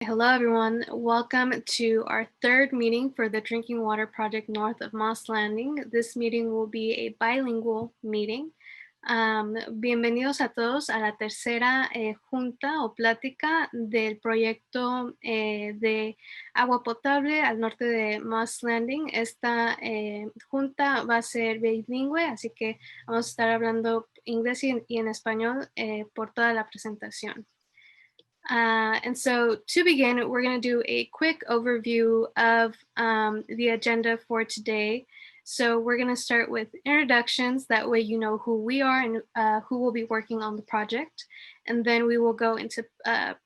Hello, everyone. Welcome to our third meeting for the Drinking Water Project north of Moss Landing. This meeting will be a bilingual meeting. Bienvenidos a todos a la tercera junta o plática del proyecto de agua potable al norte de Moss Landing. Esta junta va a ser bilingüe, así que vamos a estar hablando inglés y en español por toda la presentación. And so to begin, we're going to do a quick overview of the agenda for today. So we're going to start with introductions. That way you know who we are and who will be working on the project. And then we will go into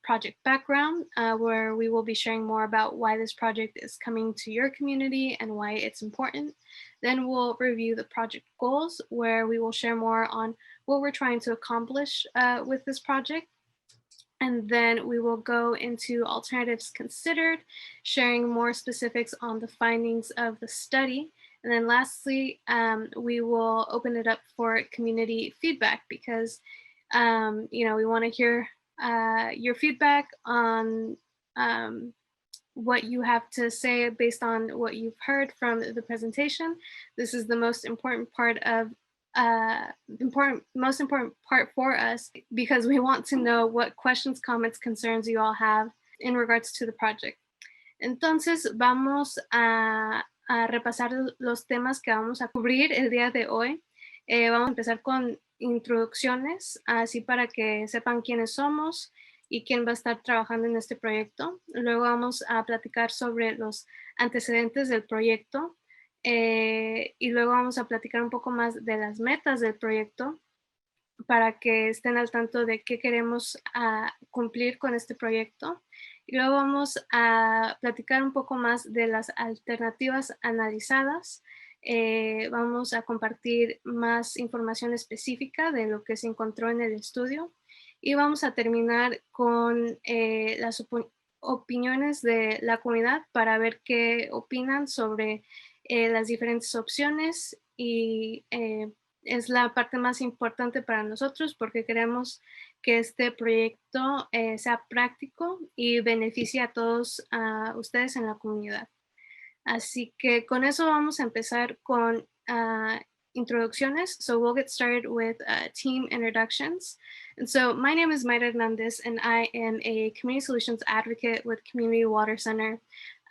project background, where we will be sharing more about why this project is coming to your community and why it's important. Then we'll review the project goals, where we will share more on what we're trying to accomplish with this project. And then we will go into alternatives considered, sharing more specifics on the findings of the study. And then lastly, we will open it up for community feedback because, we want to hear your feedback on what you have to say based on what you've heard from the presentation. This is the most important part of most important part for us because we want to know what questions, comments, concerns you all have in regards to the project. Entonces vamos a repasar los temas que vamos a cubrir el día de hoy. Vamos a empezar con introducciones, así para que sepan quiénes somos y quién va a estar trabajando en este proyecto. Luego vamos a platicar sobre los antecedentes del proyecto. Y luego vamos a platicar un poco más de las metas del proyecto para que estén al tanto de qué queremos cumplir con este proyecto. Y luego vamos a platicar un poco más de las alternativas analizadas. Vamos a compartir más información específica de lo que se encontró en el estudio. Y vamos a terminar con las opiniones de la comunidad para ver qué opinan sobre las diferentes opciones y es la parte más importante para nosotros porque queremos que este proyecto sea práctico y beneficie a todos ustedes en la comunidad. Así que con eso vamos a empezar con introducciones. So we'll get started with team introductions. And so my name is Mayra Hernandez and I am a community solutions advocate with Community Water Center.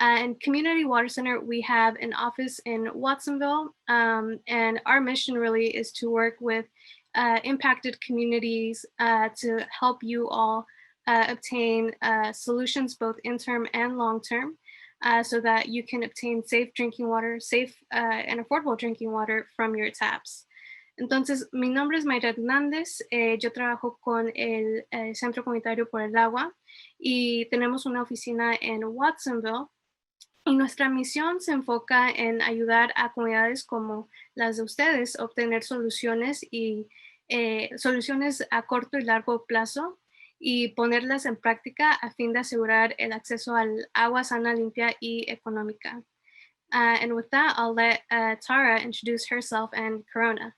And Community Water Center, we have an office in Watsonville, and our mission really is to work with impacted communities to help you all obtain solutions both interim and long-term so that you can obtain safe drinking water, safe and affordable drinking water from your taps. Entonces, mi nombre es Mayra Hernández, yo trabajo con el Centro Comunitario por el Agua y tenemos una oficina en Watsonville. Y nuestra misión se enfoca en ayudar a comunidades como las de ustedes a obtener soluciones a corto y largo plazo y ponerlas en práctica a fin de asegurar el acceso al agua sana, limpia y económica. And with that, I'll let Tara introduce herself and Corona.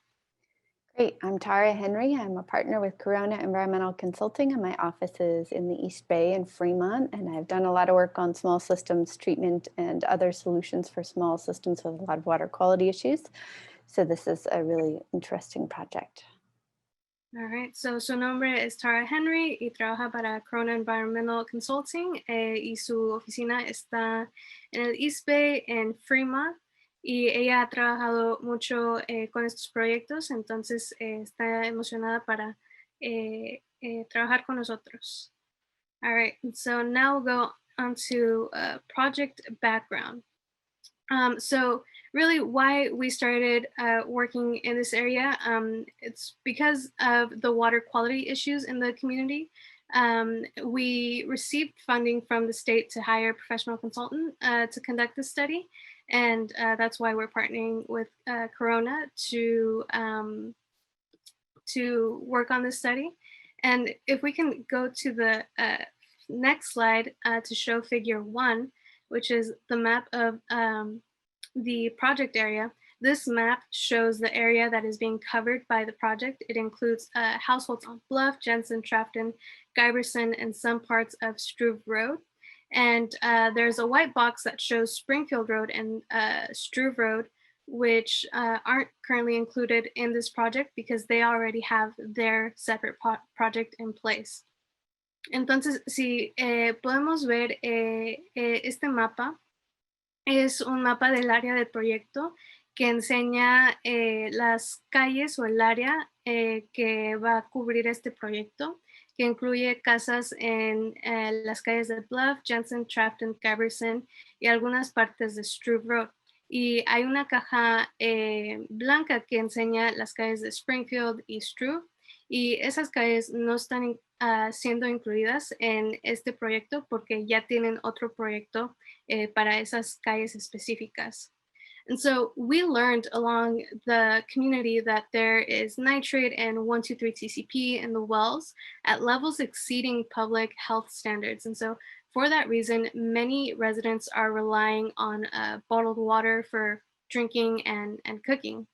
Great. I'm Tara Henry. I'm a partner with Corona Environmental Consulting, and my office is in the East Bay in Fremont. And I've done a lot of work on small systems treatment and other solutions for small systems with a lot of water quality issues. So this is a really interesting project. All right, so su nombre es Tara Henry y trabaja para Corona Environmental Consulting y su oficina está en el East Bay en Fremont. Y ella ha trabajado mucho con estos proyectos, entonces está emocionada para trabajar con nosotros. All right, so now we'll go on to project background. So really why we started working in this area, it's because of the water quality issues in the community. We received funding from the state to hire a professional consultant to conduct this study. And that's why we're partnering with Corona to work on this study. And if we can go to the next slide to show figure 1, which is the map of the project area. This map shows the area that is being covered by the project. It includes households on Bluff, Jensen, Trafton, Giberson, and some parts of Struve Road. And there's a white box that shows Springfield Road and Struve Road, which aren't currently included in this project because they already have their separate project in place. Entonces, si podemos ver este mapa, es un mapa del área del proyecto que enseña las calles o el área que va a cubrir este proyecto, que incluye casas en las calles de Bluff, Jensen, Trafton, Gaberson y algunas partes de Struve Road. Y hay una caja blanca que enseña las calles de Springfield y Struve, y esas calles no están siendo incluidas en este proyecto porque ya tienen otro proyecto para esas calles específicas. And so we learned along the community that there is nitrate and 1,2,3-TCP in the wells at levels exceeding public health standards. And so for that reason, many residents are relying on bottled water for drinking and cooking.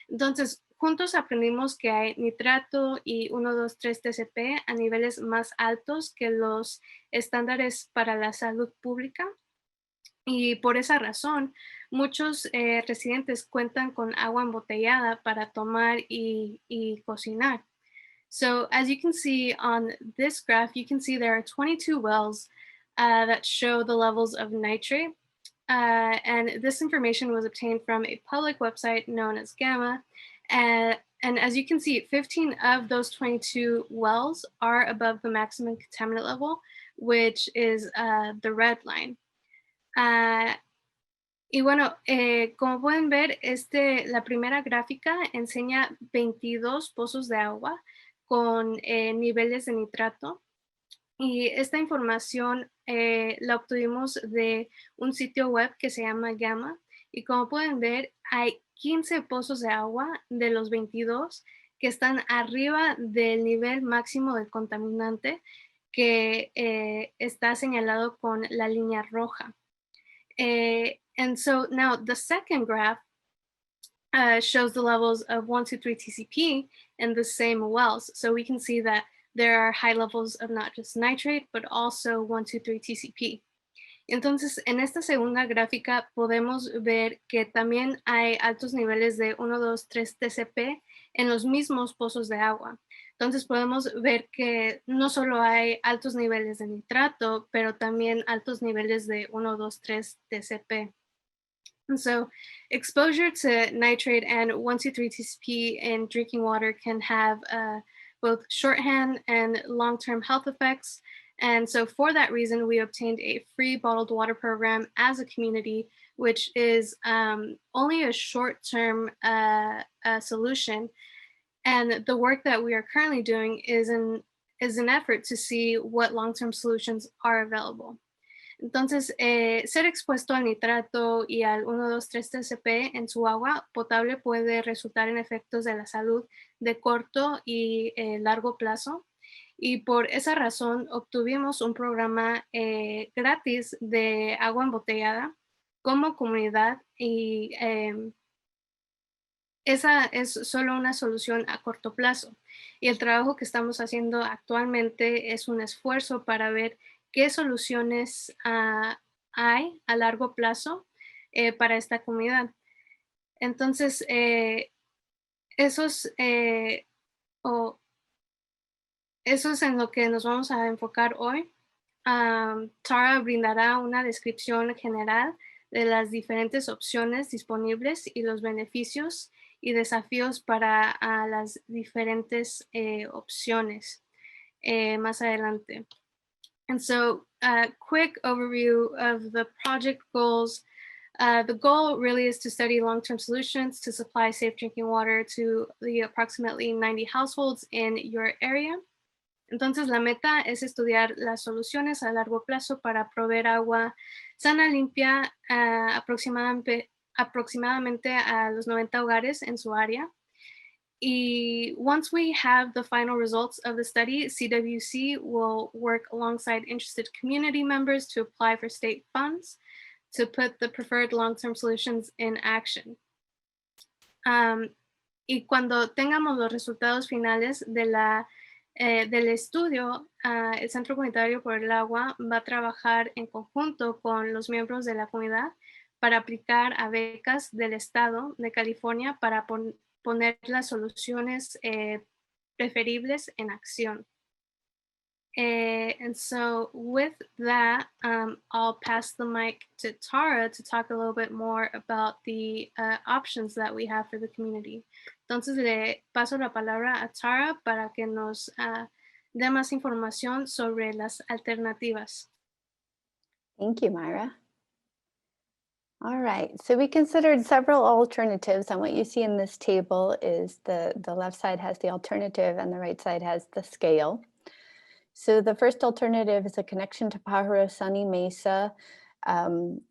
Entonces, juntos aprendimos que hay nitrato y 1,2,3-TCP a niveles más altos que los estándares para la salud pública. Y por esa razón, muchos residentes cuentan con agua embotellada para tomar y cocinar. So as you can see on this graph, you can see there are 22 wells that show the levels of nitrate. And this information was obtained from a public website known as Gamma. And as you can see, 15 of those 22 wells are above the maximum contaminant level, which is the red line. Y bueno, como pueden ver, la primera gráfica enseña 22 pozos de agua con niveles de nitrato. Y esta información la obtuvimos de un sitio web que se llama Gamma. Y como pueden ver, hay 15 pozos de agua de los 22 que están arriba del nivel máximo del contaminante que está señalado con la línea roja. And so now the second graph shows the levels of 1,2,3-TCP in the same wells. So we can see that there are high levels of not just nitrate, but also 1,2,3-TCP. Entonces, en esta segunda gráfica podemos ver que también hay altos niveles de 1,2,3-TCP en los mismos pozos de agua. Entonces podemos ver que no solo hay altos niveles de nitrato, pero también altos niveles de 1,2,3-TCP. And so exposure to nitrate and 1,2,3-TCP in drinking water can have both shorthand and long-term health effects. And so for that reason, we obtained a free bottled water program as a community, which is only a short-term solution. And the work that we are currently doing is an effort to see what long-term solutions are available. Entonces, ser expuesto al nitrato y al 1,2,3-TCP en su agua potable puede resultar en efectos de la salud de corto y largo plazo. Y por esa razón obtuvimos un programa gratis de agua embotellada como comunidad, y esa es solo una solución a corto plazo. Y el trabajo que estamos haciendo actualmente es un esfuerzo para ver qué soluciones hay a largo plazo para esta comunidad. Entonces, eso es en lo que nos vamos a enfocar hoy. Tara brindará una descripción general de las diferentes opciones disponibles y los beneficios y desafíos para las diferentes opciones más adelante. And so a quick overview of the project goals. The goal really is to study long-term solutions to supply safe drinking water to the approximately 90 households in your area. Entonces, la meta es estudiar las soluciones a largo plazo para proveer agua sana, limpia, aproximadamente a los 90 hogares en su área. Y once we have the final results of the study, CWC will work alongside interested community members to apply for state funds to put the preferred long-term solutions in action. Y cuando tengamos los resultados finales de la del estudio, el Centro Comunitario por el Agua va a trabajar en conjunto con los miembros de la comunidad para aplicar a becas del Estado de California para poner las soluciones preferibles en acción. And so with that, I'll pass the mic to Tara to talk a little bit more about the options that we have for the community. Entonces le paso la palabra a Tara para que nos dé más información sobre las alternativas. Thank you, Myra. All right, so we considered several alternatives, and what you see in this table is the left side has the alternative and the right side has the scale. So the first alternative is a connection to Pajaro Sunny Mesa,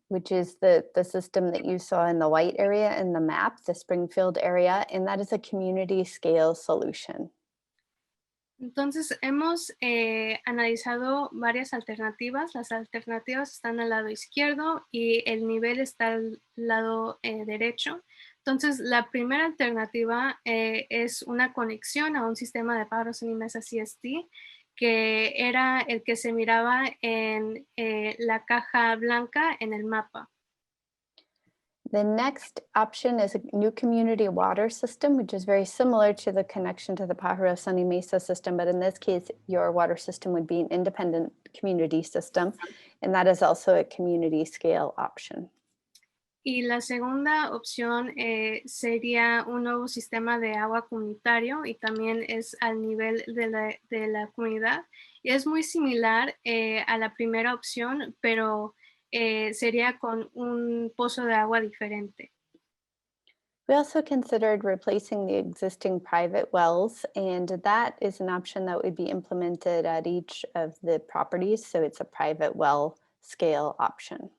which is the system that you saw in the white area in the map, the Springfield area, and that is a community scale solution. Entonces hemos analizado varias alternativas. Las alternativas están al lado izquierdo y el nivel está al lado derecho. Entonces la primera alternativa es una conexión a un sistema de Pajaro Sunny Mesa CST, que era el que se miraba en la caja blanca en el mapa. The next option is a new community water system, which is very similar to the connection to the Pajaro Sunny Mesa system, but in this case, your water system would be an independent community system, and that is also a community scale option. Y la segunda opción sería un nuevo sistema de agua comunitario y también es al nivel de la comunidad. Y es muy similar a la primera opción, pero sería con un pozo de agua diferente. We also considered replacing the existing private wells, and that is an option that would be implemented at each of the properties, so it's a private well scale option.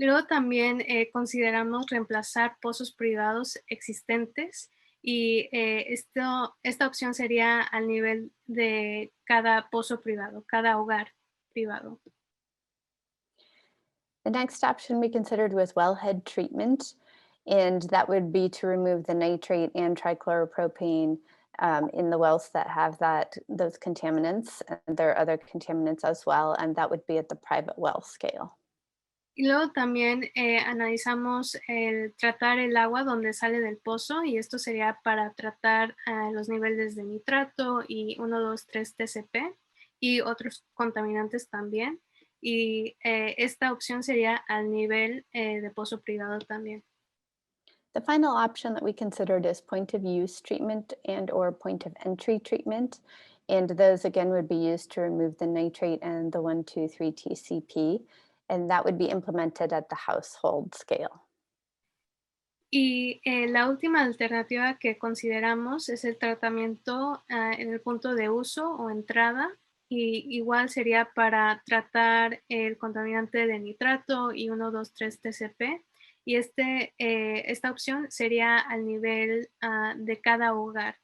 Luego también consideramos reemplazar pozos privados existentes y esta opción sería al nivel de cada pozo privado, cada hogar privado. The next option we considered was wellhead treatment, and that would be to remove the nitrate and trichloropropane in the wells that have those contaminants. And there are other contaminants as well, and that would be at the private well scale. Y luego también analizamos el tratar el agua donde sale del pozo y esto sería para tratar los niveles de nitrato y 1, 2, 3 TCP y otros contaminantes también. Y esta opción sería al nivel de pozo privado también. The final option that we considered is point of use treatment and or point of entry treatment. And those again would be used to remove the nitrate and the 1, 2, 3 TCP. And that would be implemented at the household scale. Y la última alternativa que consideramos es el tratamiento en el punto de uso o entrada. Y igual sería para tratar el contaminante de nitrato y 1, 2, 3 TCP. Y esta opción sería al nivel de cada hogar.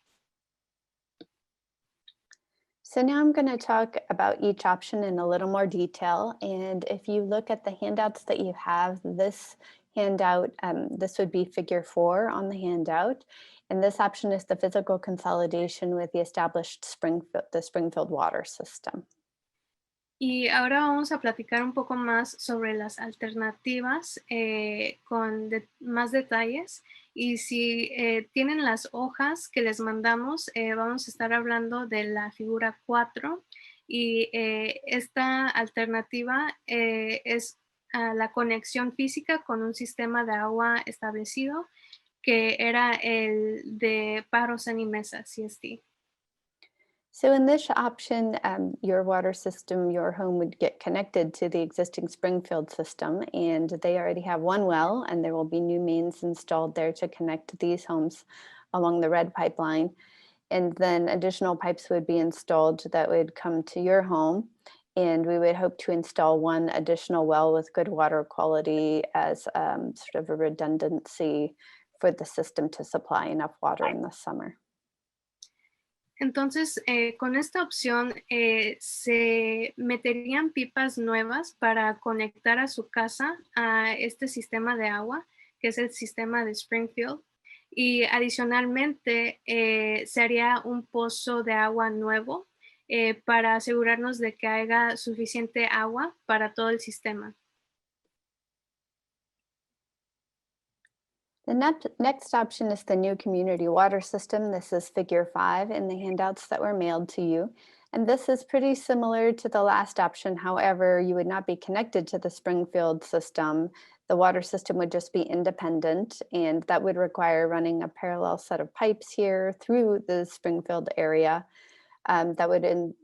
So now I'm going to talk about each option in a little more detail. And if you look at the handouts that you have, this handout, this would be figure 4 on the handout. And this option is the physical consolidation with the established Springfield water system. Y ahora vamos a platicar un poco más sobre las alternativas con más detalles. Y si tienen las hojas que les mandamos, vamos a estar hablando de la figura 4. Y esta alternativa es la conexión física con un sistema de agua establecido, que era el de Pajaro Sunny Mesa, CST. So in this option, your water system, your home would get connected to the existing Springfield system, and they already have one well, and there will be new mains installed there to connect these homes along the red pipeline. And then additional pipes would be installed that would come to your home. And we would hope to install one additional well with good water quality as sort of a redundancy for the system to supply enough water in the summer. Entonces, con esta opción se meterían pipas nuevas para conectar a su casa a este sistema de agua, que es el sistema de Springfield. Y adicionalmente se haría un pozo de agua nuevo para asegurarnos de que haya suficiente agua para todo el sistema. The next option is the new community water system. This is figure 5 in the handouts that were mailed to you. And this is pretty similar to the last option. However, you would not be connected to the Springfield system. The water system would just be independent, and that would require running a parallel set of pipes here through the Springfield area. That would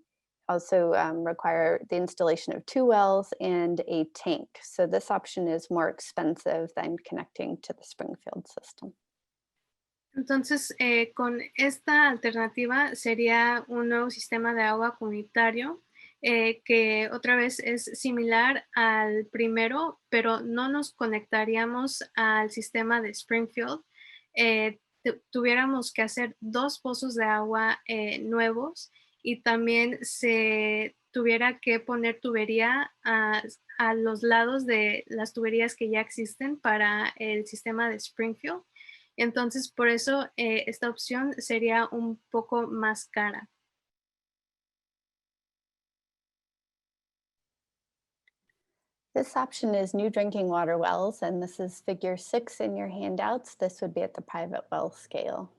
also require the installation of 2 wells and a tank. So this option is more expensive than connecting to the Springfield system. Entonces, con esta alternativa sería un nuevo sistema de agua comunitario que otra vez es similar al primero, pero no nos conectaríamos al sistema de Springfield. Tuviéramos que hacer 2 pozos de agua nuevos y también se tuviera que poner tubería a los lados de las tuberías que ya existen para el sistema de Springfield. Entonces, por eso esta opción sería un poco más cara. This option is new drinking water wells, and this is figure 6 in your handouts. This would be at the private well scale.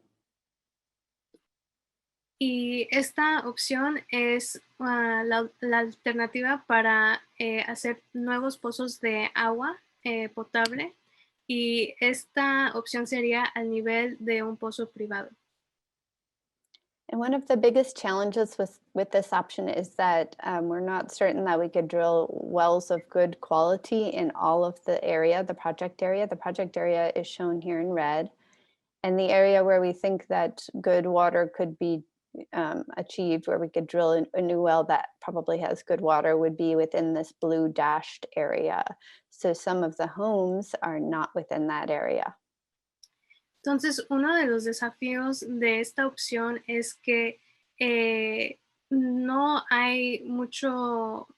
Y esta opción es la alternativa para hacer nuevos pozos de agua potable. Y esta opción sería al nivel de un pozo privado. And one of the biggest challenges with this option is that we're not certain that we could drill wells of good quality in all of the area, the project area. The project area is shown here in red. And the area where we think that good water could be achieved, where we could drill a new well that probably has good water, would be within this blue dashed area. So some of the homes are not within that area. Entonces, uno de los desafíos de esta opción es que no hay muchas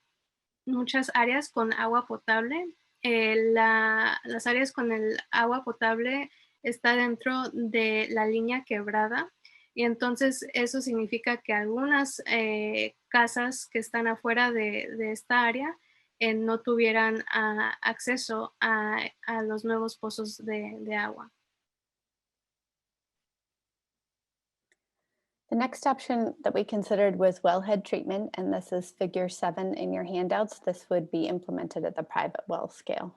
áreas con agua potable. Las áreas con el agua potable está dentro de la línea quebrada y entonces eso significa que algunas casas que están afuera de esta área no tuvieran acceso a los nuevos pozos de agua. The next option that we considered was wellhead treatment, and this is figure 7 in your handouts. This would be implemented at the private well scale.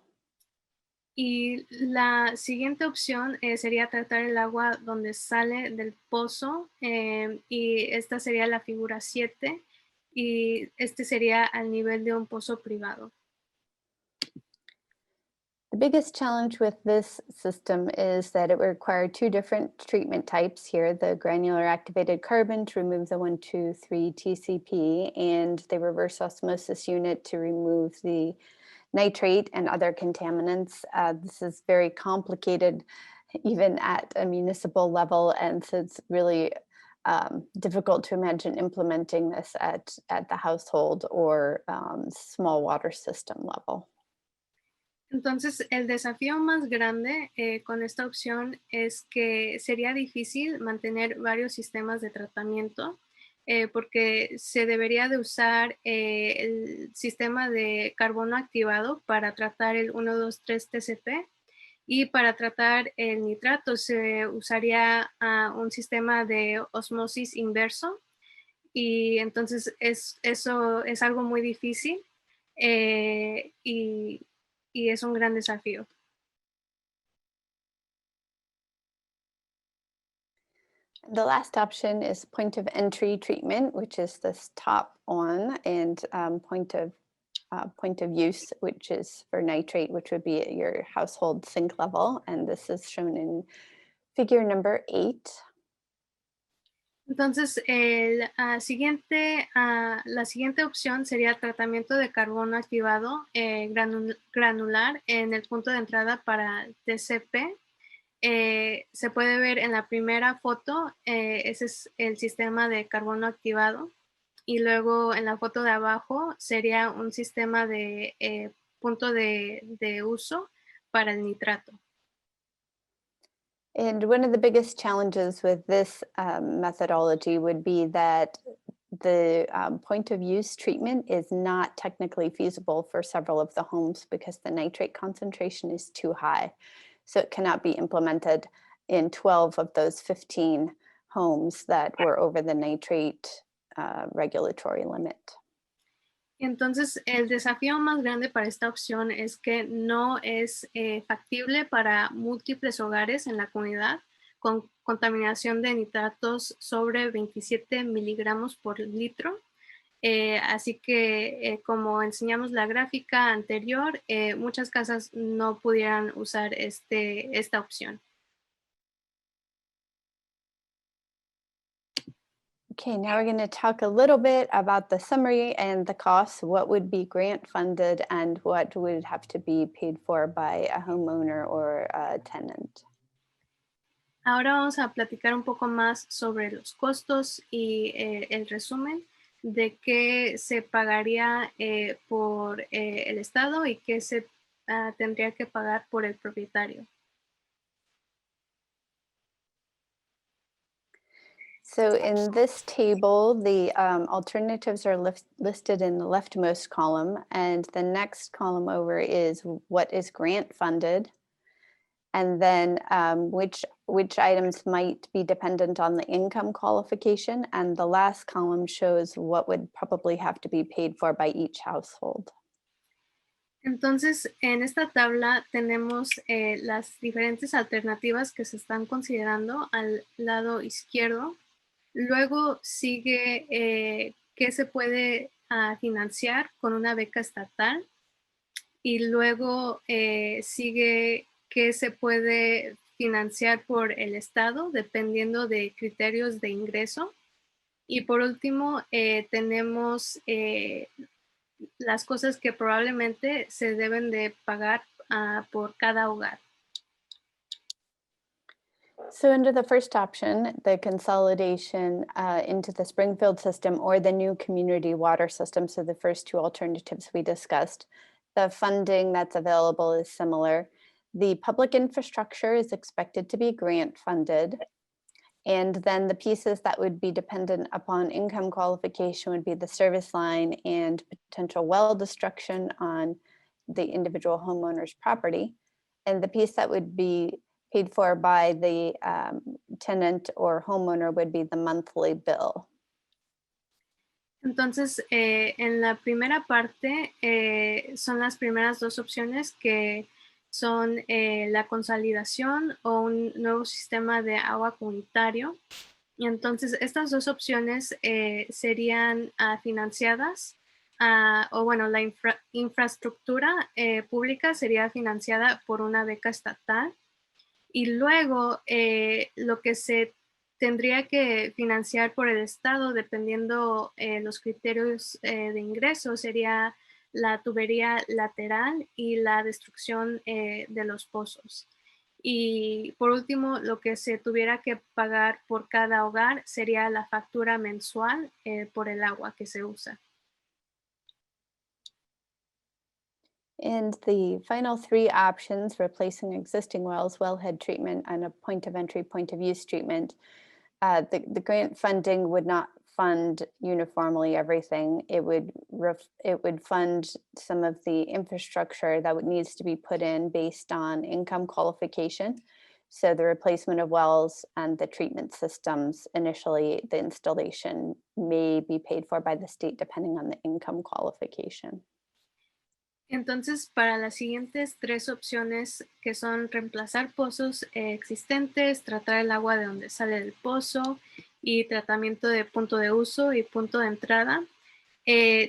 Y la siguiente opción sería tratar el agua donde sale del pozo y esta sería la figura 7 y este sería al nivel de un pozo privado. The biggest challenge with this system is that it would require 2 different treatment types here, the granular activated carbon to remove the 1,2,3 TCP and the reverse osmosis unit to remove the nitrate and other contaminants. This is very complicated even at a municipal level, and so it's really difficult to imagine implementing this at the household or small water system level. Entonces, el desafío más grande con esta opción es que sería difícil mantener varios sistemas de tratamiento porque se debería de usar el sistema de carbono activado para tratar el 1,2,3 TCP y para tratar el nitrato se usaría un sistema de osmosis inverso y entonces eso es algo muy difícil y es un gran desafío. The last option is point of entry treatment, which is this top on, and point of use, which is for nitrate, which would be at your household sink level. And this is shown in figure number 8. Entonces, la siguiente opción sería tratamiento de carbono activado granular en el punto de entrada para TCP. Se puede ver en la primera foto, ese es el sistema de carbono activado. Y luego en la foto de abajo sería un sistema de punto de uso para el nitrato. And one of the biggest challenges with this methodology would be that the point of use treatment is not technically feasible for several of the homes because the nitrate concentration is too high. So it cannot be implemented in 12 of those 15 homes that were over the nitrate regulatory limit. Entonces, el desafío más grande para esta opción es que no es factible para múltiples hogares en la comunidad con contaminación de nitratos sobre 27 miligramos por litro. Así que, como enseñamos la gráfica anterior, muchas casas no pudieran usar esta opción. Okay, now we're going to talk a little bit about the summary and the costs, what would be grant funded and what would have to be paid for by a homeowner or a tenant. Ahora vamos a platicar un poco más sobre los costos y el resumen de qué se pagaría por el Estado y qué se tendría que pagar por el propietario. So in this table, the alternatives are listed in the leftmost column, and the next column over is what is grant funded, and then which items might be dependent on the income qualification, and the last column shows what would probably have to be paid for by each household. Entonces, en esta tabla tenemos las diferentes alternativas que se están considerando al lado izquierdo. Luego sigue qué se puede financiar con una beca estatal y luego sigue qué se puede financiar por el Estado dependiendo de criterios de ingreso. Y por último, tenemos las cosas que probablemente se deben de pagar por cada hogar. So under the first option, the consolidation into the Springfield system or the new community water system, so the first two alternatives we discussed, the funding that's available is similar. The public infrastructure is expected to be grant funded. And then the pieces that would be dependent upon income qualification would be the service line and potential well destruction on the individual homeowner's property. And the piece that would be paid for by the tenant or homeowner would be the monthly bill. Entonces, en la primera parte son las primeras dos opciones que son la consolidación o un nuevo sistema de agua comunitario. Y entonces, estas dos opciones serían financiadas, o bueno, la infraestructura pública sería financiada por una beca estatal. Y luego, lo que se tendría que financiar por el Estado, dependiendo los criterios de ingreso, sería la tubería lateral y la destrucción de los pozos. Y por último, lo que se tuviera que pagar por cada hogar sería la factura mensual por el agua que se usa. And the final three options, replacing existing wells, wellhead treatment, and a point of entry, point of use treatment, the grant funding would not fund uniformly everything. It would fund some of the infrastructure that needs to be put in based on income qualification. So the replacement of wells and the treatment systems, initially the installation may be paid for by the state depending on the income qualification. Entonces, para las siguientes tres opciones, que son reemplazar pozos existentes, tratar el agua de donde sale el pozo y tratamiento de punto de uso y punto de entrada,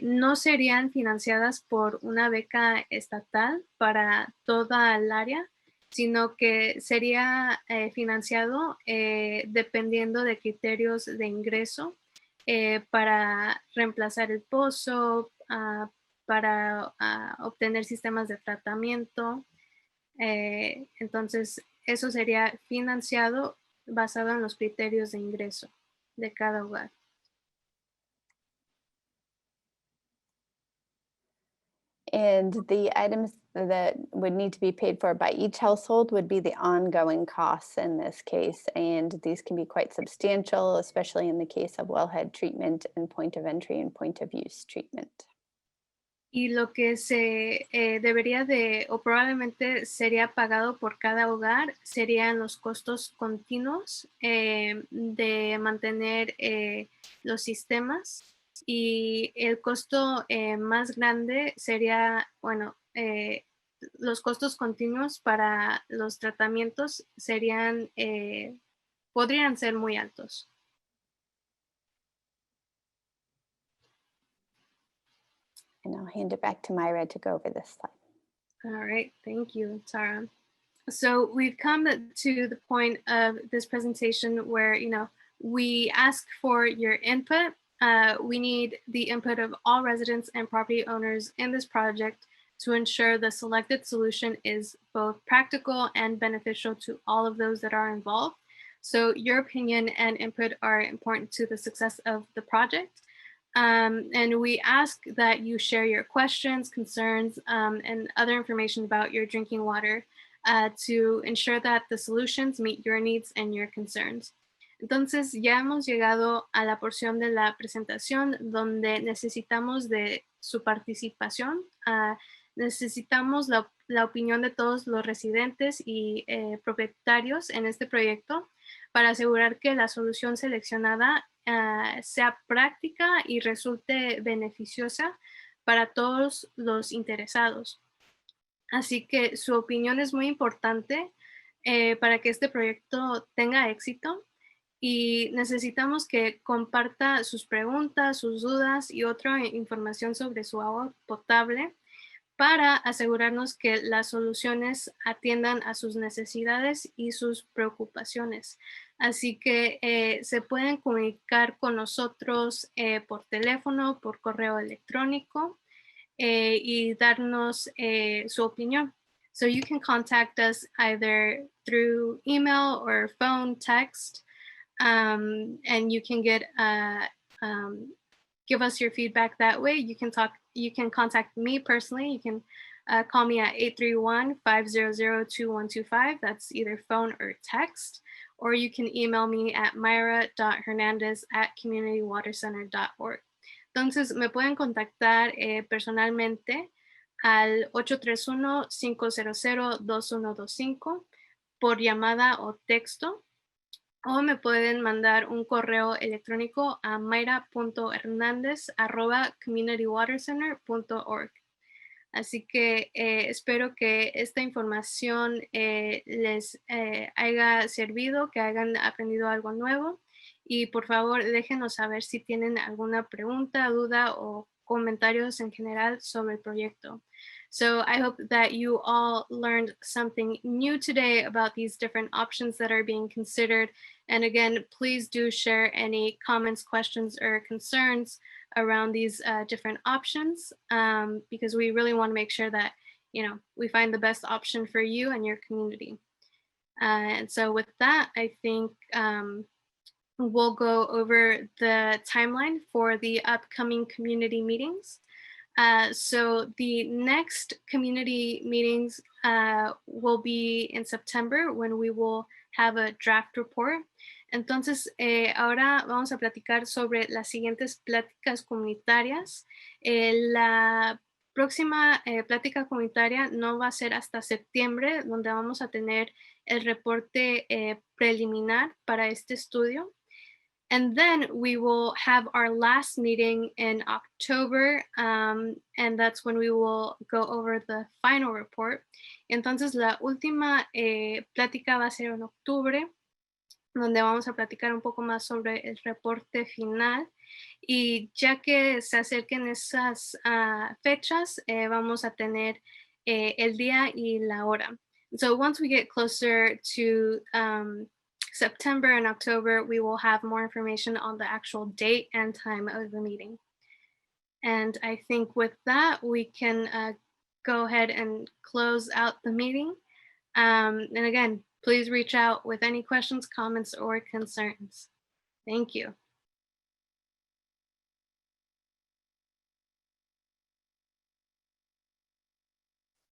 no serían financiadas por una beca estatal para toda el área, sino que sería financiado dependiendo de criterios de ingreso para reemplazar el pozo, para obtener sistemas de tratamiento. Entonces, eso sería financiado basado en los criterios de ingreso de cada hogar. And the items that would need to be paid for by each household would be the ongoing costs in this case. And these can be quite substantial, especially in the case of wellhead treatment and point of entry and point of use treatment. Y lo que se debería de, o probablemente sería pagado por cada hogar, serían los costos continuos de mantener los sistemas. Y el costo más grande sería, bueno, los costos continuos para los tratamientos serían, podrían ser muy altos. And I'll hand it back to Myra to go over this slide. All right, thank you, Tara. So we've come to the point of this presentation where, we ask for your input. We need the input of all residents and property owners in this project to ensure the selected solution is both practical and beneficial to all of those that are involved. So your opinion and input are important to the success of the project. And we ask that you share your questions, concerns, and other information about your drinking water to ensure that the solutions meet your needs and your concerns. Entonces, ya hemos llegado a la porción de la presentación donde necesitamos de su participación. Necesitamos la opinión de todos los residentes y propietarios en este proyecto para asegurar que la solución seleccionada sea práctica y resulte beneficiosa para todos los interesados. Así que su opinión es muy importante para que este proyecto tenga éxito y necesitamos que comparta sus preguntas, sus dudas y otra información sobre su agua potable para asegurarnos que las soluciones atiendan a sus necesidades y sus preocupaciones. Así que se pueden comunicar con nosotros por teléfono, por correo electrónico y darnos su opinión. So you can contact us either through email or phone, text, and you can give us your feedback that way. You can contact me personally. You can call me at 831-500-2125. That's either phone or text. Or you can email me at myra.hernandez@communitywatercenter.org. Entonces, me pueden contactar personalmente al 831-500-2125 por llamada o texto. O me pueden mandar un correo electrónico a mayra.hernandez@communitywatercenter.org. Así que espero que esta información les haya servido, que hayan aprendido algo nuevo. Y por favor, déjenos saber si tienen alguna pregunta, duda o comentarios en general sobre el proyecto. So I hope that you all learned something new today about these different options that are being considered. And again, please do share any comments, questions, or concerns around these different options because we really want to make sure that, we find the best option for you and your community. And so with that, I think we'll go over the timeline for the upcoming community meetings. So the next community meetings will be in September when we will have a draft report. Entonces, ahora vamos a platicar sobre las siguientes pláticas comunitarias. La próxima plática comunitaria no va a ser hasta septiembre, donde vamos a tener el reporte preliminar para este estudio. And then we will have our last meeting in October, and that's when we will go over the final report. Entonces, la última plática va a ser en octubre, donde vamos a platicar un poco más sobre el reporte final. Y ya que se acerquen esas fechas, vamos a tener el día y la hora. So once we get closer to September and October, we will have more information on the actual date and time of the meeting. And I think with that, we can go ahead and close out the meeting. And again, please reach out with any questions, comments, or concerns. Thank you.